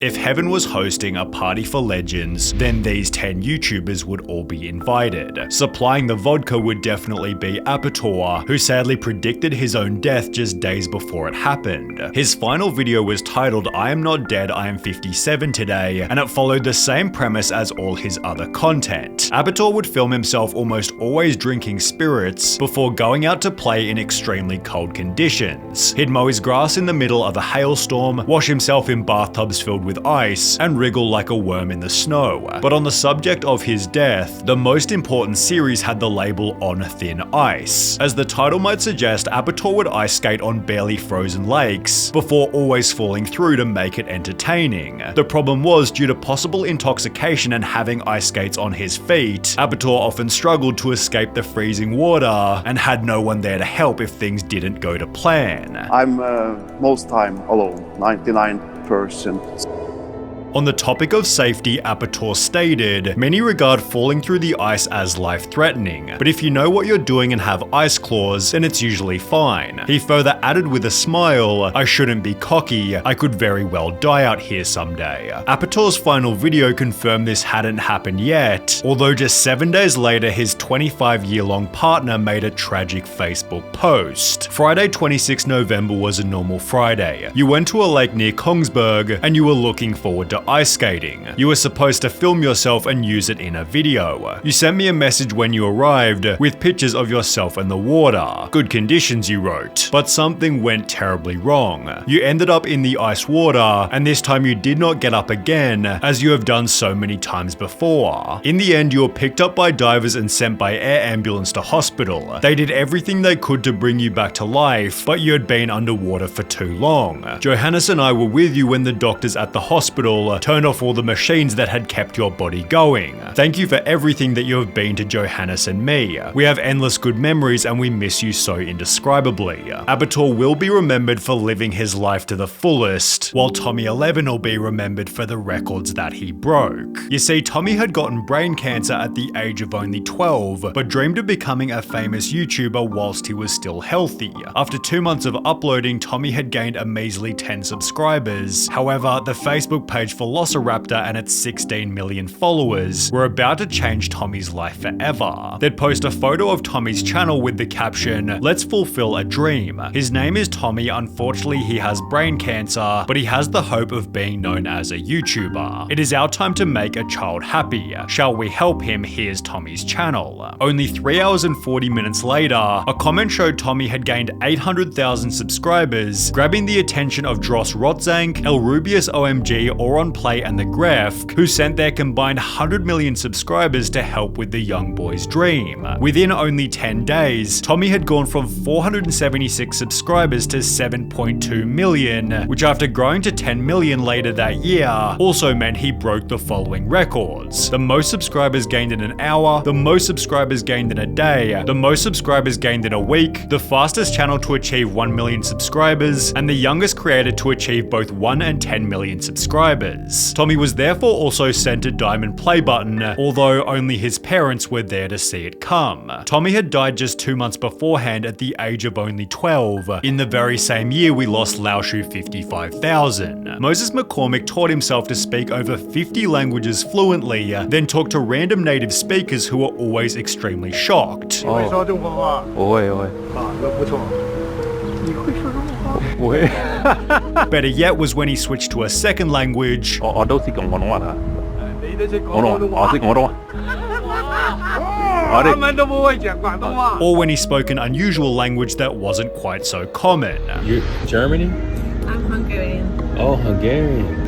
If heaven was hosting a party for legends, then these 10 YouTubers would all be invited. Supplying the vodka would definitely be Apetor, who sadly predicted his own death just days before it happened. His final video was titled "I am not dead, I am 57 today," and it followed the same premise as all his other content. Apetor would film himself almost always drinking spirits before going out to play in extremely cold conditions. He'd mow his grass in the middle of a hailstorm, wash himself in bathtubs filled with ice, and wriggle like a worm in the snow. But on the subject of his death, the most important series had the label "On Thin Ice." As the title might suggest, Apetor would ice skate on barely frozen lakes before always falling through to make it entertaining. The problem was, due to possible intoxication and having ice skates on his feet, Apetor often struggled to escape the freezing water and had no one there to help if things didn't go to plan. I'm most time alone, 99%. On the topic of safety, Apetor stated, "Many regard falling through the ice as life-threatening, but if you know what you're doing and have ice claws, then it's usually fine." He further added with a smile, "I shouldn't be cocky, I could very well die out here someday." Apetor's final video confirmed this hadn't happened yet, although just 7 days later his 25-year-long partner made a tragic Facebook post. Friday 26 November was a normal Friday. You went to a lake near Kongsberg and you were looking forward to ice skating. You were supposed to film yourself and use it in a video. You sent me a message when you arrived with pictures of yourself in the water. Good conditions, you wrote. But something went terribly wrong. You ended up in the ice water, and this time you did not get up again, as you have done so many times before. In the end, you were picked up by divers and sent by air ambulance to hospital. They did everything they could to bring you back to life, but you had been underwater for too long. Johannes and I were with you when the doctors at the hospital turned off all the machines that had kept your body going. Thank you for everything that you have been to Johannes and me. We have endless good memories and we miss you so indescribably. Apetor will be remembered for living his life to the fullest, while Tommy 11 will be remembered for the records that he broke. You see, Tommy had gotten brain cancer at the age of only 12, but dreamed of becoming a famous YouTuber whilst he was still healthy. After 2 months of uploading, Tommy had gained a measly 10 subscribers. However, the Facebook page Velociraptor and its 16 million followers were about to change Tommy's life forever. They'd post a photo of Tommy's channel with the caption, "Let's fulfill a dream. His name is Tommy, unfortunately he has brain cancer, but he has the hope of being known as a YouTuber. It is our time to make a child happy. Shall we help him? Here's Tommy's channel." Only 3 hours and 40 minutes later, a comment showed Tommy had gained 800,000 subscribers, grabbing the attention of Dross Rotzank, El Rubius OMG, Oron Play and the Gref, who sent their combined 100 million subscribers to help with the young boy's dream. Within only 10 days, Tommy had gone from 476 subscribers to 7.2 million, which after growing to 10 million later that year, also meant he broke the following records: the most subscribers gained in an hour, the most subscribers gained in a day, the most subscribers gained in a week, the fastest channel to achieve 1 million subscribers, and the youngest creator to achieve both 1 and 10 million subscribers. Tommy was therefore also sent a diamond play button, although only his parents were there to see it come. Tommy had died just 2 months beforehand at the age of only 12. In the very same year, we lost Laoshu 55,000. Moses McCormick taught himself to speak over 50 languages fluently, then talked to random native speakers who were always extremely shocked. Better yet was when he switched to a second language, or when he spoke an unusual language that wasn't quite so common. You Germany? I'm Hungarian. Oh, Hungarian.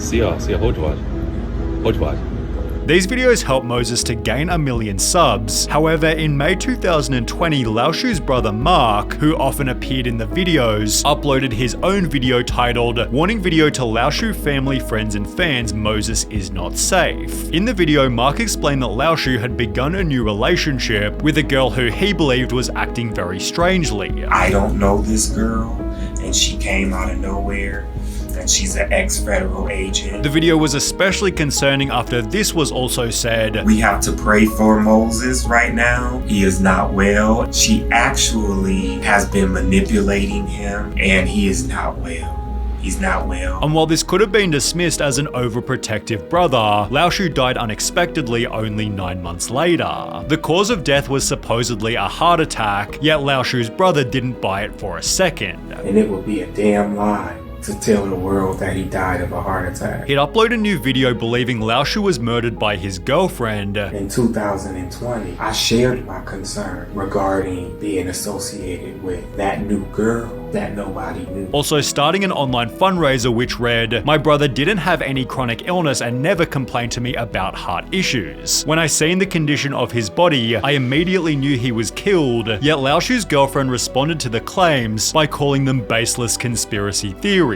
These videos helped Moses to gain 1 million subs. However, in May 2020, Laoshu's brother Mark, who often appeared in the videos, uploaded his own video titled "Warning Video to Laoshu Family, Friends and Fans, Moses is not safe." In the video, Mark explained that Laoshu had begun a new relationship with a girl who he believed was acting very strangely. "I don't know this girl, and she came out of nowhere. And she's an ex-federal agent." The video was especially concerning after this was also said, "We have to pray for Moses right now. He is not well. She actually has been manipulating him, and he is not well. He's not well. And while this could have been dismissed as an overprotective brother, Lao Shu died unexpectedly only 9 months later. The cause of death was supposedly a heart attack, yet Lao Shu's brother didn't buy it for a second. And it would be a damn lie to tell the world that he died of a heart attack. He'd upload a new video believing Lao Shu was murdered by his girlfriend. In 2020, I shared my concern regarding being associated with that new girl that nobody knew. Also starting an online fundraiser which read, "My brother didn't have any chronic illness and never complained to me about heart issues. When I seen the condition of his body, I immediately knew he was killed," yet Lao Shu's girlfriend responded to the claims by calling them baseless conspiracy theories.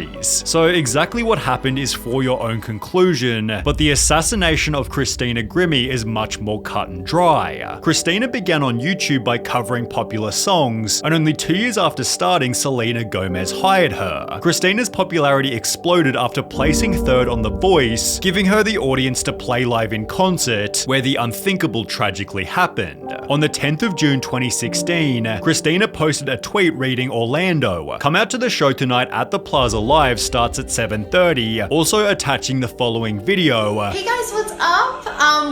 So exactly what happened is for your own conclusion, but the assassination of Christina Grimmie is much more cut and dry. Christina began on YouTube by covering popular songs, and only 2 years after starting, Selena Gomez hired her. Christina's popularity exploded after placing third on The Voice, giving her the audience to play live in concert, where the unthinkable tragically happened. On the 10th of June 2016, Christina posted a tweet reading, "Orlando, come out to the show tonight at the Plaza Live, starts at 7:30, also attaching the following video. Hey guys, what's up?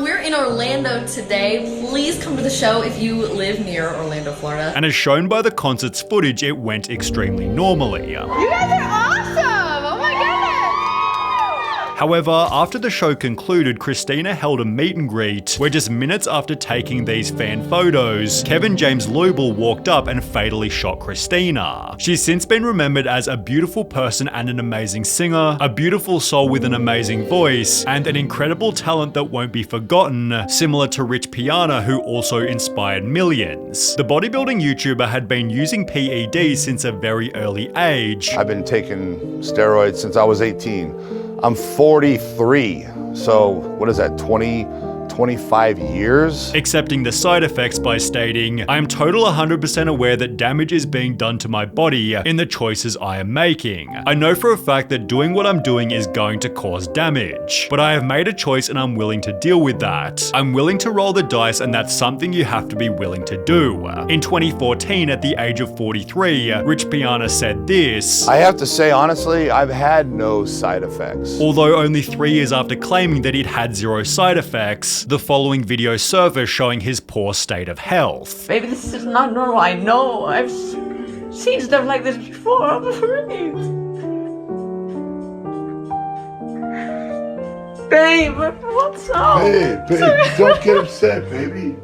We're in Orlando today. Please come to the show if you live near Orlando, Florida." And as shown by the concert's footage, it went extremely normally. You guys are awesome! Oh my goodness! However, after the show concluded, Christina held a meet and greet where just minutes after taking these fan photos, Kevin James Lubel walked up and fatally shot Christina. She's since been remembered as a beautiful person and an amazing singer, a beautiful soul with an amazing voice, and an incredible talent that won't be forgotten, similar to Rich Piana, who also inspired millions. The bodybuilding YouTuber had been using PEDs since a very early age. I've been taking steroids since I was 18. I'm 43, so what is that, 25 years? Accepting the side effects by stating, "I am total 100% aware that damage is being done to my body in the choices I am making. I know for a fact that doing what I'm doing is going to cause damage, but I have made a choice and I'm willing to deal with that. I'm willing to roll the dice and that's something you have to be willing to do." In 2014, at the age of 43, Rich Piana said this, I have to say, honestly, I've had no side effects. although only 3 years after claiming that he'd had 0 side effects. The following video surfaced showing his poor state of health. Baby, this is not normal. I know. I've seen stuff like this before. I'm afraid. Babe, what's up? Hey, babe, don't get upset, baby.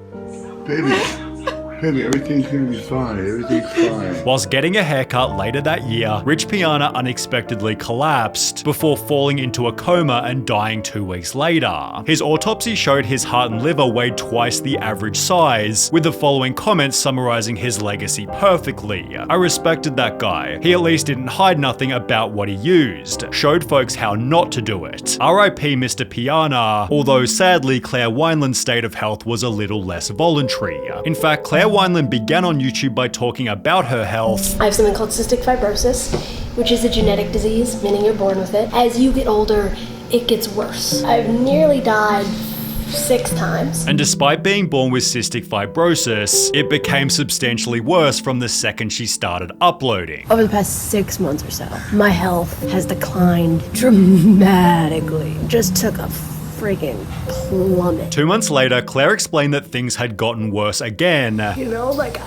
Baby, everything's gonna be fine. Everything's fine. Whilst getting a haircut later that year, Rich Piana unexpectedly collapsed before falling into a coma and dying 2 weeks later. His autopsy showed his heart and liver weighed twice the average size, with the following comments summarizing his legacy perfectly. "I respected that guy. He at least didn't hide nothing about what he used. Showed folks how not to do it. RIP Mr. Piana," although sadly Claire Wineland's state of health was a little less voluntary. In fact, Claire Wineland began on YouTube by talking about her health. I have something called cystic fibrosis, which is a genetic disease, meaning you're born with it. As you get older, it gets worse. I've nearly died 6 times. And despite being born with cystic fibrosis, it became substantially worse from the second she started uploading. Over the past 6 months or so, my health has declined dramatically. Just took a freaking plummet. 2 months later, Claire explained that things had gotten worse again. You know, like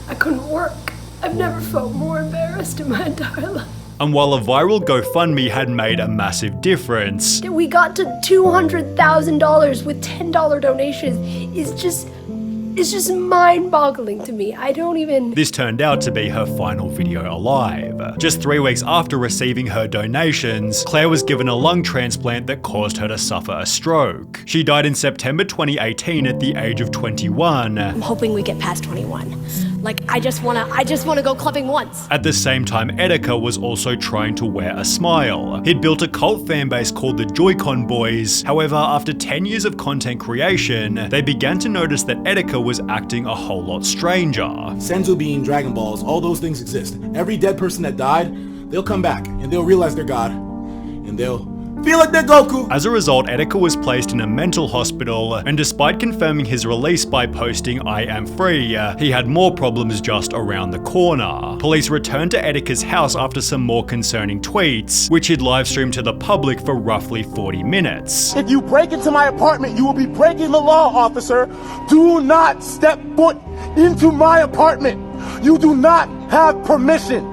I couldn't work. I've never felt more embarrassed in my entire life. And while a viral GoFundMe had made a massive difference, We got to $200,000 with $10 donations. It's just mind-boggling to me. I don't even... this turned out to be her final video alive. Just 3 weeks after receiving her donations, Claire was given a lung transplant that caused her to suffer a stroke. She died in September 2018 at the age of 21. I'm hoping we get past 21. Like, I just wanna go clubbing once. At the same time, Apetor was also trying to wear a smile. He'd built a cult fanbase called the Joy-Con Boys. However, after 10 years of content creation, they began to notice that Apetor was acting a whole lot stranger. Senzu being Dragon Balls, all those things exist. Every dead person that died, they'll come back and they'll realize they're God and they'll Feel it, Goku. As a result, Apetor was placed in a mental hospital, and despite confirming his release by posting "I am free," he had more problems just around the corner. Police returned to Apetor's house after some more concerning tweets, which he'd live-streamed to the public for roughly 40 minutes. If you break into my apartment, you will be breaking the law, officer. Do not step foot into my apartment. You do not have permission.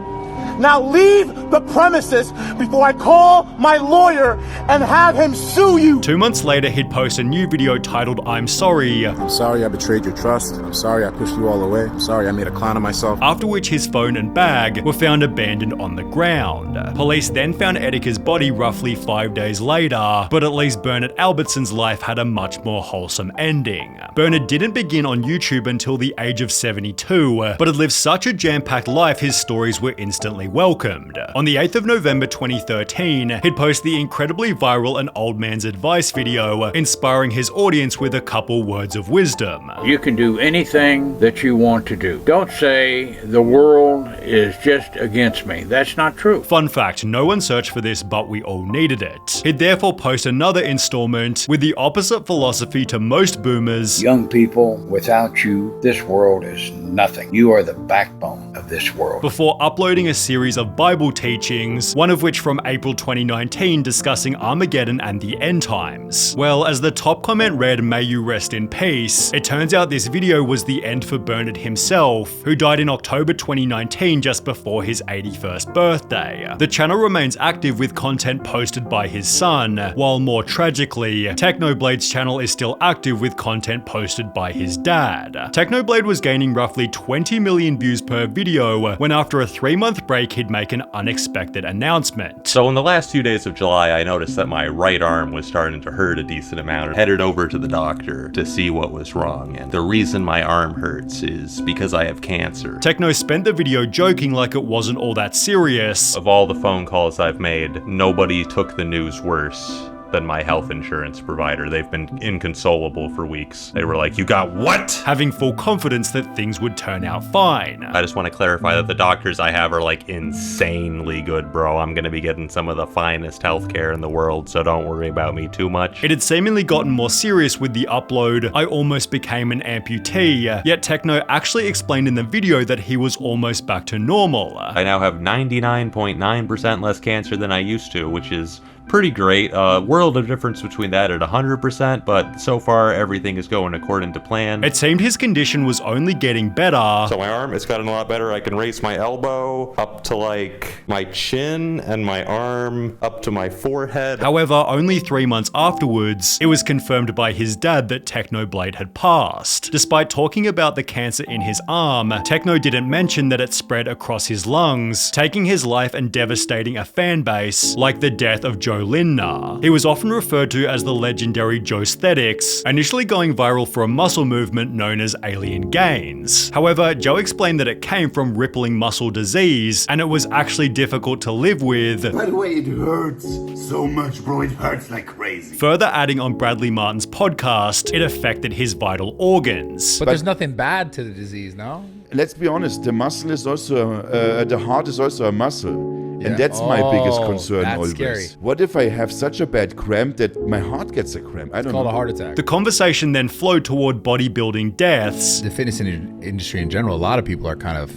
Now leave the premises before I call my lawyer and have him sue you. 2 months later, he'd post a new video titled "I'm sorry." I'm sorry I betrayed your trust. I'm sorry I pushed you all away. I'm sorry I made a clown of myself. After which his phone and bag were found abandoned on the ground. Police then found Apetor's body roughly 5 days later, but at least Bernard Albertson's life had a much more wholesome ending. Bernard didn't begin on YouTube until the age of 72, but had lived such a jam-packed life his stories were instantly welcomed. On the 8th of November 2013, he'd post the incredibly viral An Old Man's Advice video, inspiring his audience with a couple words of wisdom. You can do anything that you want to do. Don't say the world is just against me. That's not true. Fun fact, no one searched for this, but we all needed it. He'd therefore post another installment with the opposite philosophy to most boomers. Young people, without you, this world is nothing. You are the backbone of this world. Before uploading a series of Bible teachings, one of which from April 2019 discussing Armageddon and the end times. Well, as the top comment read, "May you rest in peace," it turns out this video was the end for Bernard himself, who died in October 2019 just before his 81st birthday. The channel remains active with content posted by his son, while more tragically, Technoblade's channel is still active with content posted by his dad. Technoblade was gaining roughly 20 million views per video when after a 3-month break he'd make an unexpected announcement. So in the last few days of July, I noticed that my right arm was starting to hurt a decent amount. I headed over to the doctor to see what was wrong, and the reason my arm hurts is because I have cancer. Techno spent the video joking like it wasn't all that serious. Of all the phone calls I've made, nobody took the news worse than my health insurance provider. They've been inconsolable for weeks. They were like, "You got what?" Having full confidence that things would turn out fine. I just want to clarify that the doctors I have are like insanely good, bro. I'm gonna be getting some of the finest healthcare in the world, so don't worry about me too much. It had seemingly gotten more serious with the upload, "I almost became an amputee," yet Techno actually explained in the video that he was almost back to normal. I now have 99.9% less cancer than I used to, which is pretty great. World of difference between that at 100%, but so far everything is going according to plan. It seemed his condition was only getting better. So my arm, it's gotten a lot better. I can raise my elbow up to like my chin and my arm up to my forehead. However, only 3 months afterwards, it was confirmed by his dad that Technoblade had passed. Despite talking about the cancer in his arm, Techno didn't mention that it spread across his lungs, taking his life and devastating a fan base like the death of Joe Lindner. He was often referred to as the legendary Joesthetics, initially going viral for a muscle movement known as Alien Gains. However, Joe explained that it came from rippling muscle disease, and it was actually difficult to live with. By the way, it hurts so much, bro. It hurts like crazy. Further adding on Bradley Martin's podcast, it affected his vital organs. But there's nothing bad to the disease, no? Let's be honest, the muscle is also, the heart is also a muscle. Yeah. And that's my biggest concern that's always. Scary. What if I have such a bad cramp that my heart gets a cramp? I don't know. It's called a heart attack. The conversation then flowed toward bodybuilding deaths. The fitness industry in general, a lot of people are kind of,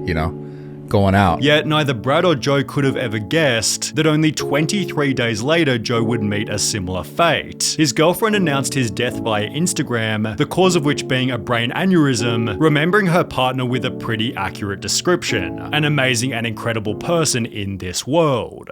you know, going out. Yet neither Brad or Joe could have ever guessed that only 23 days later Joe would meet a similar fate. His girlfriend announced his death via Instagram, the cause of which being a brain aneurysm, remembering her partner with a pretty accurate description. An amazing and incredible person in this world.